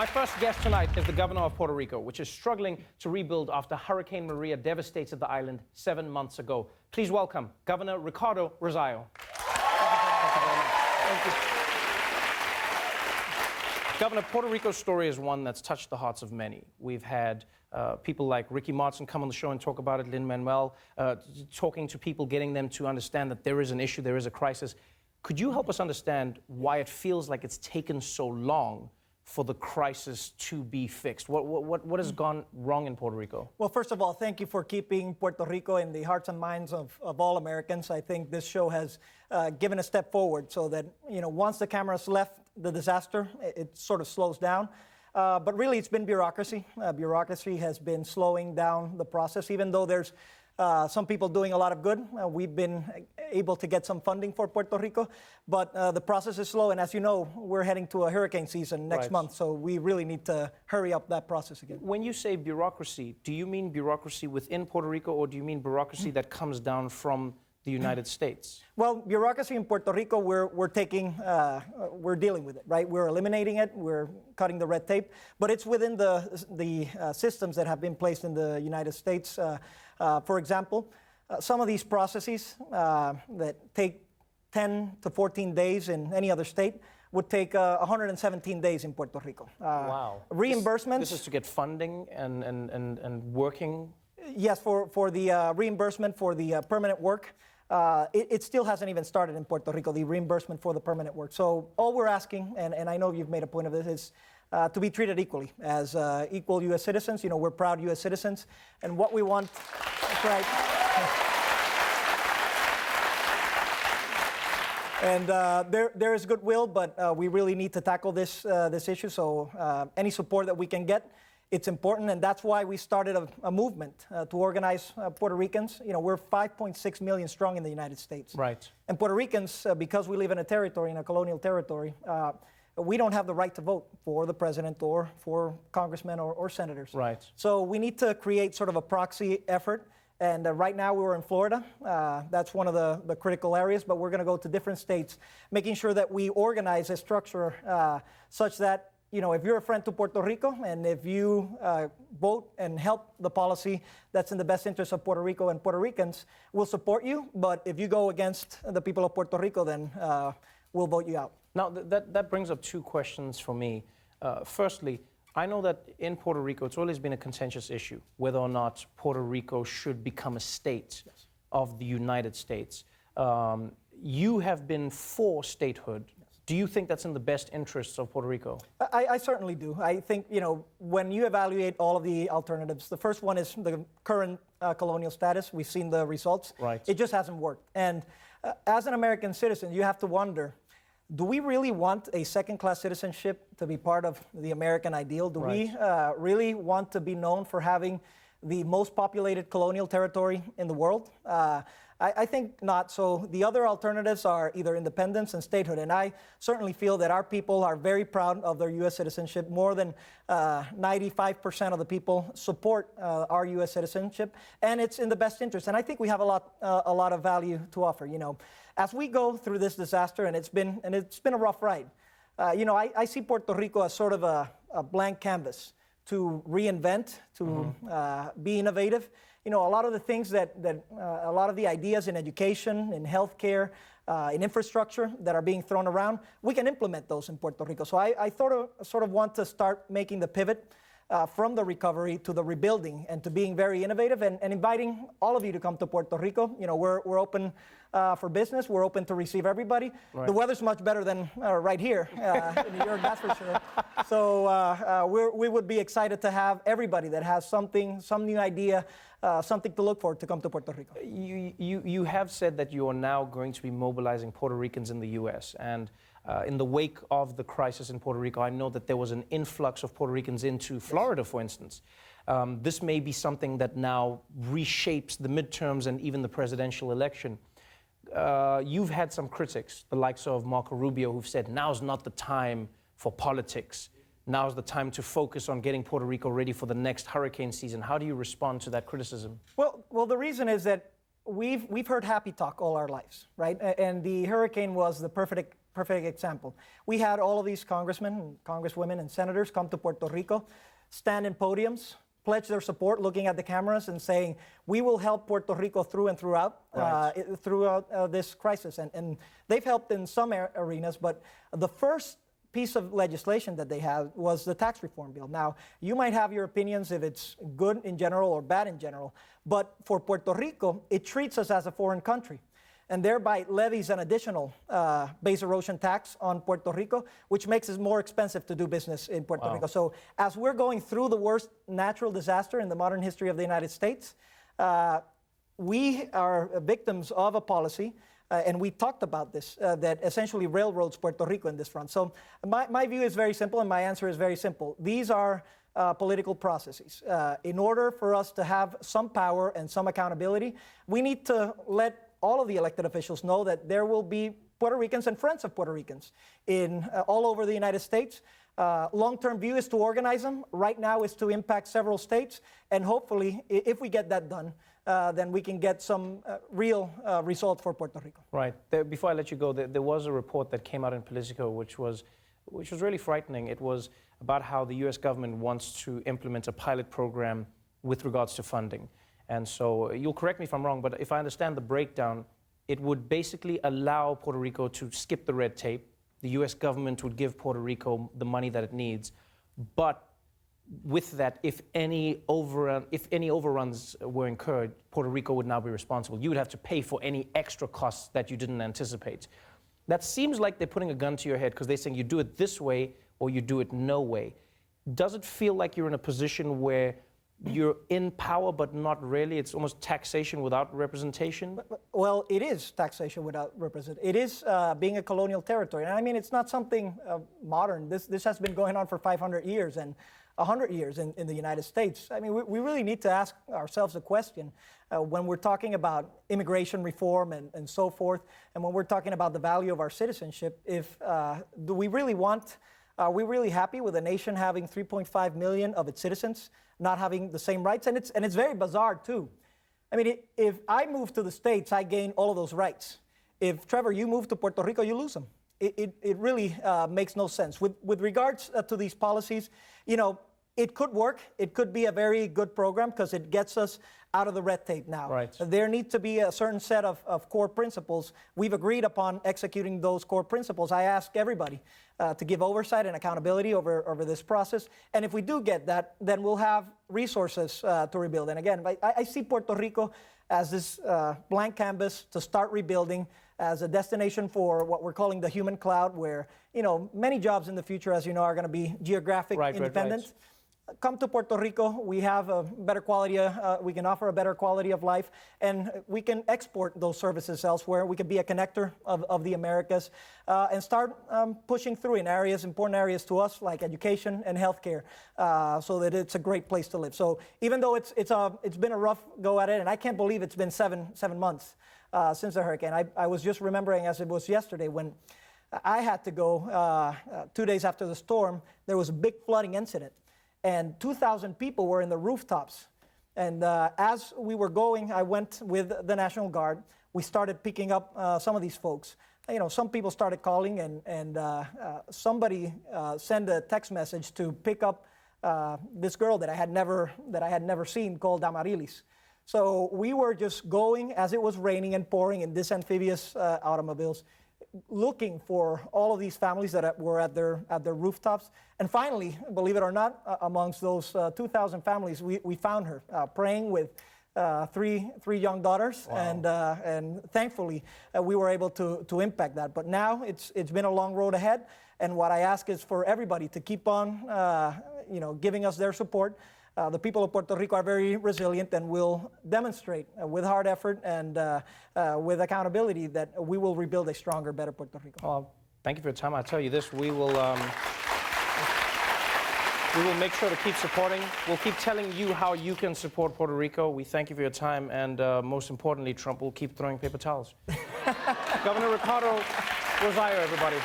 My first guest tonight is the governor of Puerto Rico, which is struggling to rebuild after Hurricane Maria devastated the island 7 months ago. Please welcome Governor Ricardo Rossello. Thank you. Governor, Puerto Rico's story is one that's touched the hearts of many. We've had people like Ricky Martin come on the show and talk about it, Lin-Manuel, talking to people, getting them to understand that there is an issue, there is a crisis. Could you help us understand why it feels like it's taken so long for the crisis to be fixed? What has gone wrong in Puerto Rico? Well, first of all, thank you for keeping Puerto Rico in the hearts and minds of all Americans. I think this show has given a step forward so that, once the cameras left the disaster, it sort of slows down. But really, it's been bureaucracy. Bureaucracy has been slowing down the process, even though there's some people doing a lot of good. We've been able to get some funding for Puerto Rico, but the process is slow. And as you know, we're heading to a hurricane season next month, so we really need to hurry up that process again. When you say bureaucracy, do you mean bureaucracy within Puerto Rico, or do you mean bureaucracy that comes down from the United States? Well, bureaucracy in Puerto Rico, we're dealing with it, right? We're eliminating it, we're cutting the red tape, but it's within the systems that have been placed in the United States. For example, some of these processes that take 10 to 14 days in any other state would take 117 days in Puerto Rico. Wow. Reimbursements. This is to get funding and working? Yes, for the reimbursement for the permanent work. It still hasn't even started in Puerto Rico, the reimbursement for the permanent work. So all we're asking, and I know you've made a point of this, is to be treated equally as equal U.S. citizens. We're proud U.S. citizens, and what we want, that's right. And there is goodwill, but we really need to tackle this issue. So any support that we can get, it's important, and that's why we started a movement to organize Puerto Ricans. We're 5.6 million strong in the United States. Right. And Puerto Ricans, because we live in a territory, in a colonial territory, we don't have the right to vote for the president or for congressmen or senators. Right. So we need to create sort of a proxy effort. And right now we're in Florida. That's one of the critical areas, but we're going to go to different states, making sure that we organize a structure such that, if you're a friend to Puerto Rico and if you vote and help the policy that's in the best interest of Puerto Rico and Puerto Ricans, we'll support you. But if you go against the people of Puerto Rico, then we'll vote you out. Now, that brings up two questions for me. Firstly, I know that in Puerto Rico, it's always been a contentious issue, whether or not Puerto Rico should become a state of the United States. You have been for statehood. Do you think that's in the best interests of Puerto Rico? I certainly do. I think, when you evaluate all of the alternatives, the first one is the current colonial status. We've seen the results. Right. It just hasn't worked. And as an American citizen, you have to wonder, do we really want a second-class citizenship to be part of the American ideal? Do we really want to be known for having the most populated colonial territory in the world? I think not. So the other alternatives are either independence and statehood. And I certainly feel that our people are very proud of their U.S. citizenship. More than 95% of the people support our U.S. citizenship, and it's in the best interest. And I think we have a lot of value to offer. As we go through this disaster, and it's been a rough ride. I see Puerto Rico as sort of a blank canvas to reinvent, to be innovative. A lot of the things a lot of the ideas in education, in healthcare, in infrastructure that are being thrown around, we can implement those in Puerto Rico. So I sort of want to start making the pivot from the recovery to the rebuilding and to being very innovative and inviting all of you to come to Puerto Rico. We're open for business. We're open to receive everybody. Right. The weather's much better than right here in New York, that's for sure. So we would be excited to have everybody that has some new idea, something to look for to come to Puerto Rico. You have said that you are now going to be mobilizing Puerto Ricans in the U.S. and in the wake of the crisis in Puerto Rico, I know that there was an influx of Puerto Ricans into Florida, for instance. This may be something that now reshapes the midterms and even the presidential election. You've had some critics, the likes of Marco Rubio, who've said now's not the time for politics. Now's the time to focus on getting Puerto Rico ready for the next hurricane season. How do you respond to that criticism? Well, the reason is that we've heard happy talk all our lives, right? And the hurricane was the perfect perfect example. We had all of these congressmen, congresswomen, and senators come to Puerto Rico, stand in podiums, pledge their support, looking at the cameras and saying, we will help Puerto Rico through and throughout, throughout this crisis. And they've helped in some arenas, but the first piece of legislation that they had was the tax reform bill. Now, you might have your opinions if it's good in general or bad in general, but for Puerto Rico, it treats us as a foreign country, and thereby levies an additional base erosion tax on Puerto Rico, which makes it more expensive to do business in Puerto Rico. So as we're going through the worst natural disaster in the modern history of the United States, we are victims of a policy, and we talked about this, that essentially railroads Puerto Rico in this front. So my view is very simple, and my answer is very simple. These are political processes. In order for us to have some power and some accountability, we need to let all of the elected officials know that there will be Puerto Ricans and friends of Puerto Ricans in all over the United States. Long-term view is to organize them. Right now is to impact several states, and hopefully, if we get that done, then we can get some real results for Puerto Rico. Right. Before I let you go, there was a report that came out in Politico, which was really frightening. It was about how the U.S. government wants to implement a pilot program with regards to funding. And so you'll correct me if I'm wrong, but if I understand the breakdown, it would basically allow Puerto Rico to skip the red tape. The U.S. government would give Puerto Rico the money that it needs, but with that, if any overruns were incurred, Puerto Rico would now be responsible. You would have to pay for any extra costs that you didn't anticipate. That seems like they're putting a gun to your head because they're saying you do it this way or you do it no way. Does it feel like you're in a position where you're in power, but not really? It's almost taxation without representation? Well, it is taxation without representation. It is being a colonial territory. And I mean, it's not something modern. This has been going on for 500 years and 100 years in the United States. I mean, we really need to ask ourselves a question when we're talking about immigration reform and so forth, and when we're talking about the value of our citizenship. If do we really want? Are we really happy with a nation having 3.5 million of its citizens not having the same rights? And it's very bizarre too. I mean, if I move to the States, I gain all of those rights. If Trevor, you move to Puerto Rico, you lose them. It really makes no sense. With regards to these policies, you know, it could work. It could be a very good program because it gets us out of the red tape now. Right. There needs to be a certain set of core principles. We've agreed upon executing those core principles. I ask everybody to give oversight and accountability over this process. And if we do get that, then we'll have resources to rebuild. And again, I see Puerto Rico as this blank canvas to start rebuilding, as a destination for what we're calling the human cloud, where, you know, many jobs in the future, as you know, are going to be geographic independent. Right. Come to Puerto Rico, we have a better quality, we can offer a better quality of life, and we can export those services elsewhere. We can be a connector of the Americas and start pushing through in areas, important areas to us, like education and healthcare, so that it's a great place to live. So even though it's been a rough go at it, and I can't believe it's been seven months since the hurricane. I was just remembering as it was yesterday when I had to go 2 days after the storm. There was a big flooding incident, and 2,000 people were in the rooftops. And as we were going, I went with the National Guard. We started picking up some of these folks. You know, some people started calling, and somebody sent a text message to pick up this girl that I had never seen, called Amarilis. So we were just going as it was raining and pouring in these amphibious automobiles, looking for all of these families that were at their rooftops. And finally, believe it or not, amongst those 2,000 families, we found her praying with three young daughters. Wow. And thankfully we were able to impact that. But now it's been a long road ahead, and what I ask is for everybody to keep on giving us their support. The people of Puerto Rico are very resilient and will demonstrate with hard effort and with accountability that we will rebuild a stronger, better Puerto Rico. Well, thank you for your time. I'll tell you this, we will make sure to keep supporting. We'll keep telling you how you can support Puerto Rico. We thank you for your time, and most importantly, Trump will keep throwing paper towels. Governor Ricardo Rossello, everybody.